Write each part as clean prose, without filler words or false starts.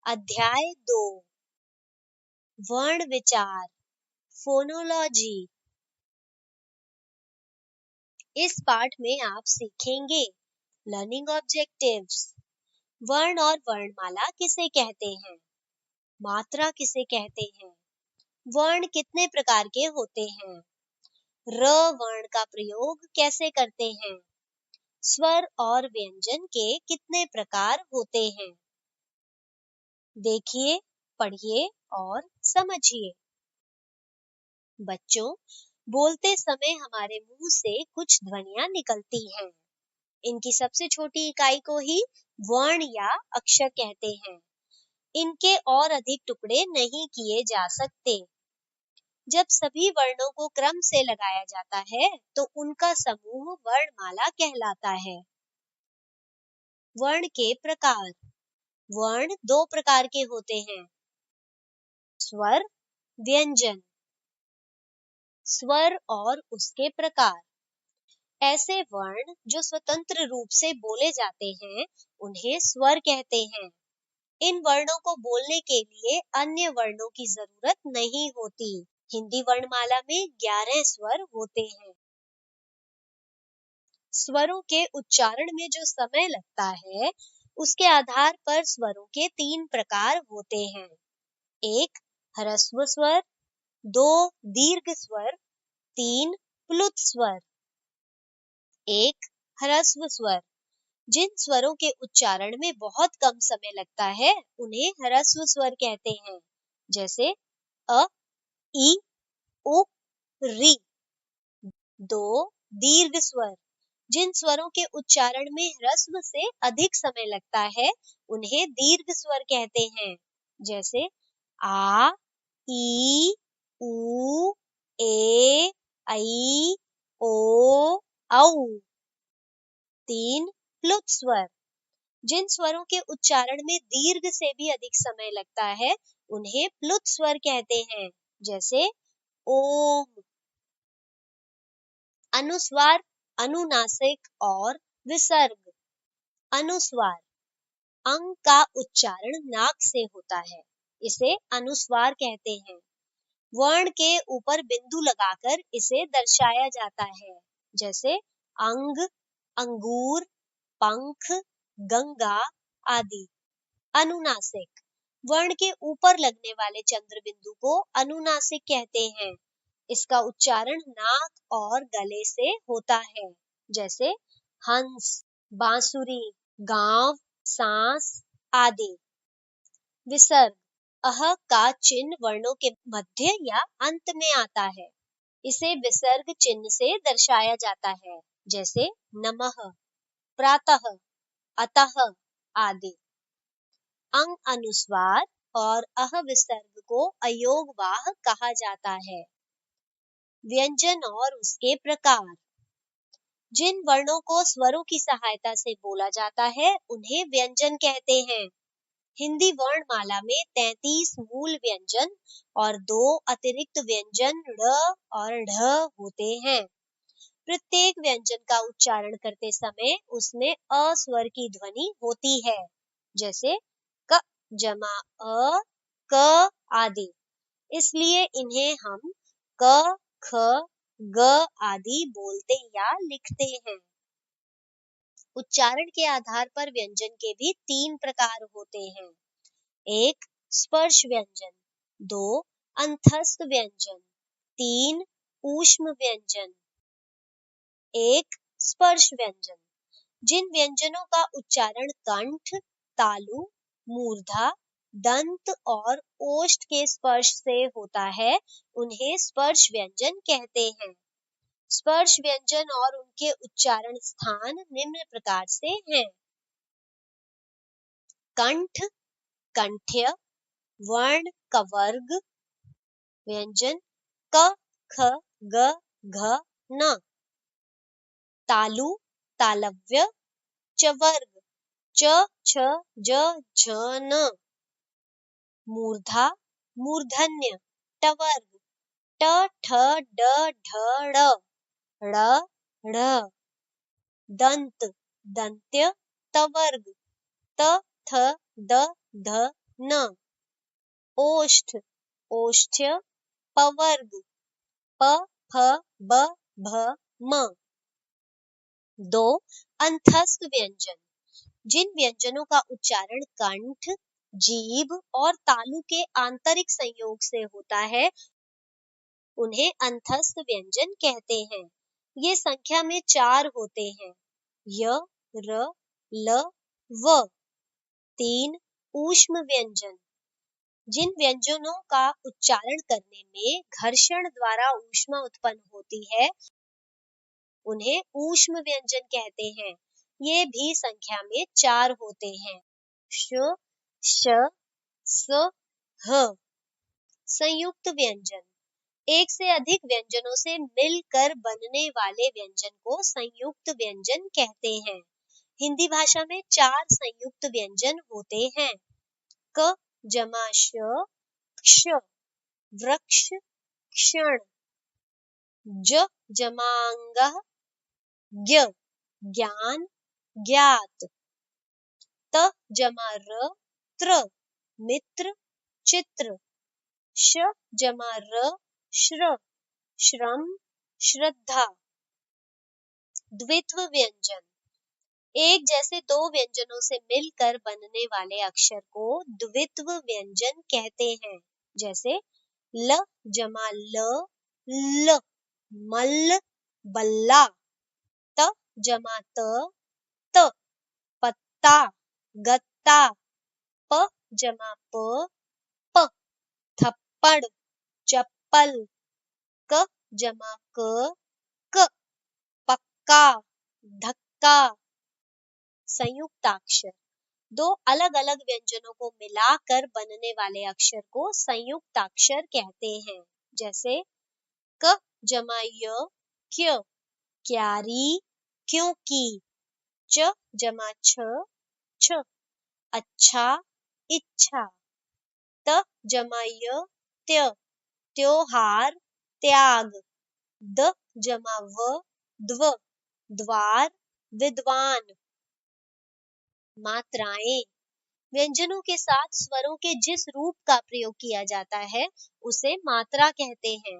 अध्याय 2 वर्ण विचार फोनोलॉजी। इस पाठ में आप सीखेंगे लर्निंग ऑब्जेक्टिव्स, वर्ण और वर्णमाला किसे कहते हैं, मात्रा किसे कहते हैं, वर्ण कितने प्रकार के होते हैं, र वर्ण का प्रयोग कैसे करते हैं, स्वर और व्यंजन के कितने प्रकार होते हैं। देखिए, पढ़िए और समझिए। बच्चों, बोलते समय हमारे मुंह से कुछ ध्वनियां निकलती हैं। इनकी सबसे छोटी इकाई को ही वर्ण या अक्षर कहते हैं। इनके और अधिक टुकड़े नहीं किए जा सकते। जब सभी वर्णों को क्रम से लगाया जाता है तो उनका समूह वर्णमाला कहलाता है। वर्ण के प्रकार। वर्ण दो प्रकार के होते हैं, स्वर, व्यंजन। स्वर और उसके प्रकार। ऐसे वर्ण जो स्वतंत्र रूप से बोले जाते हैं उन्हें स्वर कहते हैं। इन वर्णों को बोलने के लिए अन्य वर्णों की जरूरत नहीं होती। हिंदी वर्णमाला में 11 स्वर होते हैं। स्वरों के उच्चारण में जो समय लगता है उसके आधार पर स्वरों के 3 प्रकार होते हैं। 1 ह्रस्व स्वर, 2 दीर्घ स्वर, 3 प्लुत स्वर। 1 ह्रस्व स्वर। जिन स्वरों के उच्चारण में बहुत कम समय लगता है उन्हें ह्रस्व स्वर कहते हैं, जैसे अ, ई, उ, री। 2 दीर्घ स्वर। जिन स्वरों के उच्चारण में ह्रस्व से अधिक समय लगता है उन्हें दीर्घ स्वर कहते हैं, जैसे आ, ई, उ, ए, ऐ, ओ, औ। 3 प्लुत स्वर। जिन स्वरों के उच्चारण में दीर्घ से भी अधिक समय लगता है उन्हें प्लुत स्वर कहते हैं, जैसे ओम। अनुस्वार, अनुनासिक और विसर्ग। अनुस्वार अंग का उच्चारण नाक से होता है, इसे अनुस्वार कहते हैं। वर्ण के ऊपर बिंदु लगाकर इसे दर्शाया जाता है, जैसे अंग, अंगूर, पंख, गंगा आदि। अनुनासिक वर्ण के ऊपर लगने वाले चंद्र बिंदु को अनुनासिक कहते हैं। इसका उच्चारण नाक और गले से होता है, जैसे हंस, बांसुरी, गांव, सांस आदि। विसर्ग अह का चिन्ह वर्णों के मध्य या अंत में आता है। इसे विसर्ग चिन्ह से दर्शाया जाता है, जैसे नमः, प्रातः, अतः आदि। अंग अनुस्वार और अह विसर्ग को अयोगवाह कहा जाता है। व्यंजन और उसके प्रकार। जिन वर्णों को स्वरों की सहायता से बोला जाता है उन्हें व्यंजन कहते हैं। हिंदी वर्णमाला में 33 मूल व्यंजन और 2 अतिरिक्त व्यंजन ड़ और ढ होते हैं। प्रत्येक व्यंजन का उच्चारण करते समय उसमें अ स्वर की ध्वनि होती है, जैसे क जमा अ, क आदि। इसलिए इन्हें हम क, ख, ग आदि बोलते या लिखते हैं। उच्चारण के आधार पर व्यंजन के भी 3 प्रकार होते हैं। 1 स्पर्श व्यंजन, 2 अंतस्थ व्यंजन, 3 ऊष्म व्यंजन। 1 स्पर्श व्यंजन। जिन व्यंजनों का उच्चारण कंठ, तालु, मूर्धा, दंत और ओष्ठ के स्पर्श से होता है उन्हें स्पर्श व्यंजन कहते हैं। स्पर्श व्यंजन और उनके उच्चारण स्थान निम्न प्रकार से हैं। कंठ, कंठ्य, वर्ण कवर्ग, व्यंजन क, ख, ग, घ, न। तालु, तालव्य, चवर्ग, च, छ, ज, झ, न। मूर्धा, मूर्धन्य, टवर्ग, ट, ठ, ड, ढ, ड़, ड़, ढ़। दंत, दंत्य, तवर्ग, त, थ, द, ध, न, ओष्ठ, ओष्ठ्य, पवर्ग, प, फ, ब, भ, म। 2. अंतस्थ व्यंजन, जिन व्यंजनों का उच्चारण कंठ, जीभ और तालु के आंतरिक संयोग से होता है उन्हें अंतस्थ व्यंजन कहते हैं। ये संख्या में 4 होते हैं, य, र, ल, व। 3. ऊष्म व्यंजन, जिन व्यंजनों का उच्चारण करने में घर्षण द्वारा ऊष्मा उत्पन्न होती है उन्हें ऊष्म व्यंजन कहते हैं। ये भी संख्या में 4 होते हैं, श, श, स, ह। संयुक्त व्यंजन, एक से अधिक व्यंजनों से मिलकर बनने वाले व्यंजन को संयुक्त व्यंजन कहते हैं। हिंदी भाषा में 4 संयुक्त व्यंजन होते हैं, क जमा श, क्ष, वृक्ष, क्षण। ज जमांगः, ज्ञ, ज्ञान, ज्ञात। त जमा र, त्र, मित्र, चित्र। श जमा र, श्र, श्रम, श्रद्धा। द्वित्व व्यंजन, एक जैसे दो व्यंजनों से मिलकर बनने वाले अक्षर को द्वित्व व्यंजन कहते हैं। जैसे ल जमा ल, ल, मल्ल, बल्ला। त जमा त, त, पत्ता, गत्ता। प जमा प, प, थप्पड़, चप्पल। क जमा क, क, पक्का, धक्का। संयुक्ताक्षर, दो अलग अलग व्यंजनों को मिलाकर बनने वाले अक्षर को संयुक्ताक्षर कहते हैं। जैसे क जमा य, क्य, क्यारी, क्योंकि। च जमा छ, छ, अच्छा, इच्छा। त जमा य, त्य, त्योहार, त्याग। द जमा व, द्व, द्वार, विद्वान। मात्राएं, व्यंजनों के साथ स्वरों के जिस रूप का प्रयोग किया जाता है उसे मात्रा कहते हैं।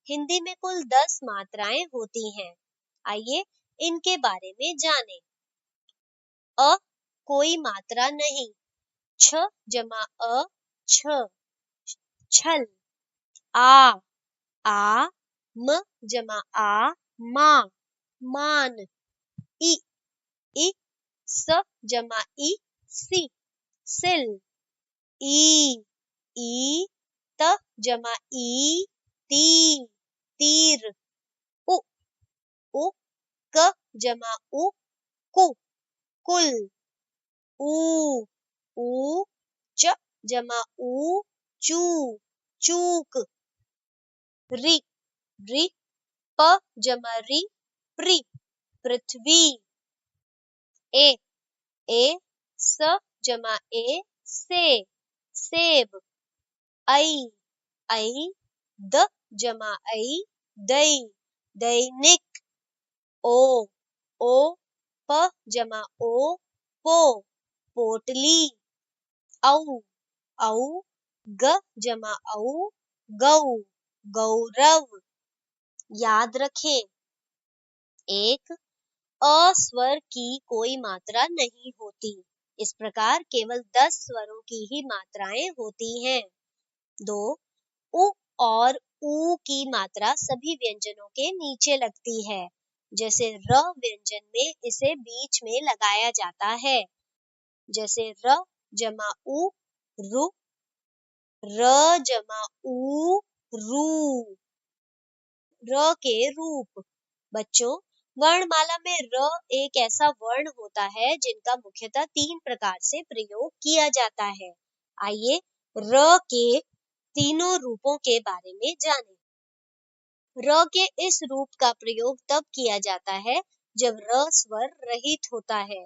हिंदी में कुल 10 मात्राएं होती हैं। आइए इनके बारे में जानें। अ कोई मात्रा नहीं, छ जमा अ, छ, छल। आ, म जमा आ, मा, मान। इ, स जमा इ, सी, सिल। ई, त जमा ई, ती, तीर। उ, क जमा उ, कु, कुल। ऊ, च जमा ऊ, चू, चूक। रि, प जमा रि, प्रि, पृथ्वी। ए, स जमा ए, से, सेब। ऐ, द जमा ऐ, दै, दैनिक। ओ, प जमा ओ, पो, पोटली। औ, ग जमा औ, गौ, गौरव। याद रखें, एक, अ स्वर की कोई मात्रा नहीं होती। इस प्रकार केवल 10 स्वरों की ही मात्राएं होती हैं। 2, उ और ऊ की मात्रा सभी व्यंजनों के नीचे लगती है। जैसे र व्यंजन में इसे बीच में लगाया जाता है। जैसे र जमा उ, रु, र जमा ऊ, रू। र के रूप, बच्चों वर्णमाला में र एक ऐसा वर्ण होता है जिनका मुख्यतः 3 प्रकार से प्रयोग किया जाता है। आइए र के तीनों रूपों के बारे में जानें। र के इस रूप का प्रयोग तब किया जाता है जब र स्वर रहित होता है।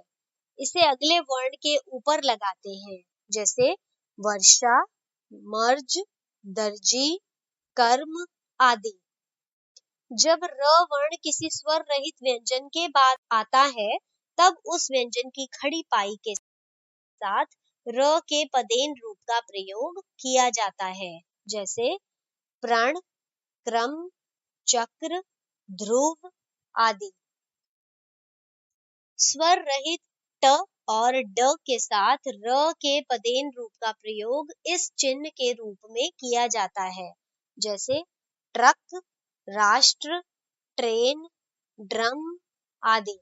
इसे अगले वर्ण के ऊपर लगाते हैं, जैसे वर्षा, मर्ज, दर्जी, कर्म आदि। जब र वर्ण किसी स्वर रहित व्यंजन के बाद आता है तब उस व्यंजन की खड़ी पाई के साथ र के पदेन रूप का प्रयोग किया जाता है, जैसे प्रण, क्रम, चक्र, ध्रुव आदि। स्वर रहित ट और ड के साथ र के पदेन रूप का प्रयोग इस चिन्ह के रूप में किया जाता है, जैसे ट्रक, राष्ट्र, ट्रेन, ड्रम आदि।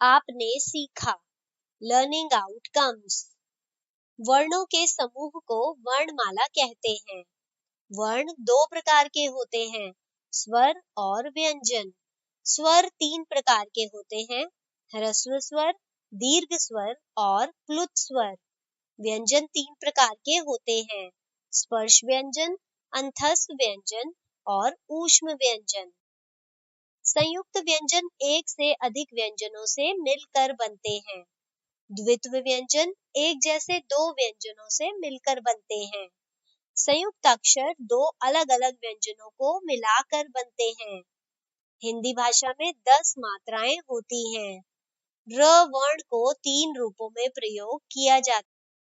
आपने सीखा, लर्निंग आउटकम्स। वर्णों के समूह को वर्णमाला कहते हैं। वर्ण दो प्रकार के होते हैं, स्वर और व्यंजन। स्वर तीन प्रकार के होते हैं, ह्रस्व स्वर, दीर्घ स्वर और प्लुत स्वर। व्यंजन तीन प्रकार के होते हैं, स्पर्श व्यंजन, अंतस्थ व्यंजन और ऊष्म व्यंजन। संयुक्त व्यंजन एक से अधिक व्यंजनों से मिलकर बनते हैं। द्वित्व व्यंजन एक जैसे दो व्यंजनों से मिलकर बनते हैं। संयुक्त अक्षर दो अलग अलग व्यंजनों को मिलाकर बनते हैं। हिंदी भाषा में 10 मात्राएं होती हैं। र वर्ण को तीन रूपों में प्रयोग किया जाता है।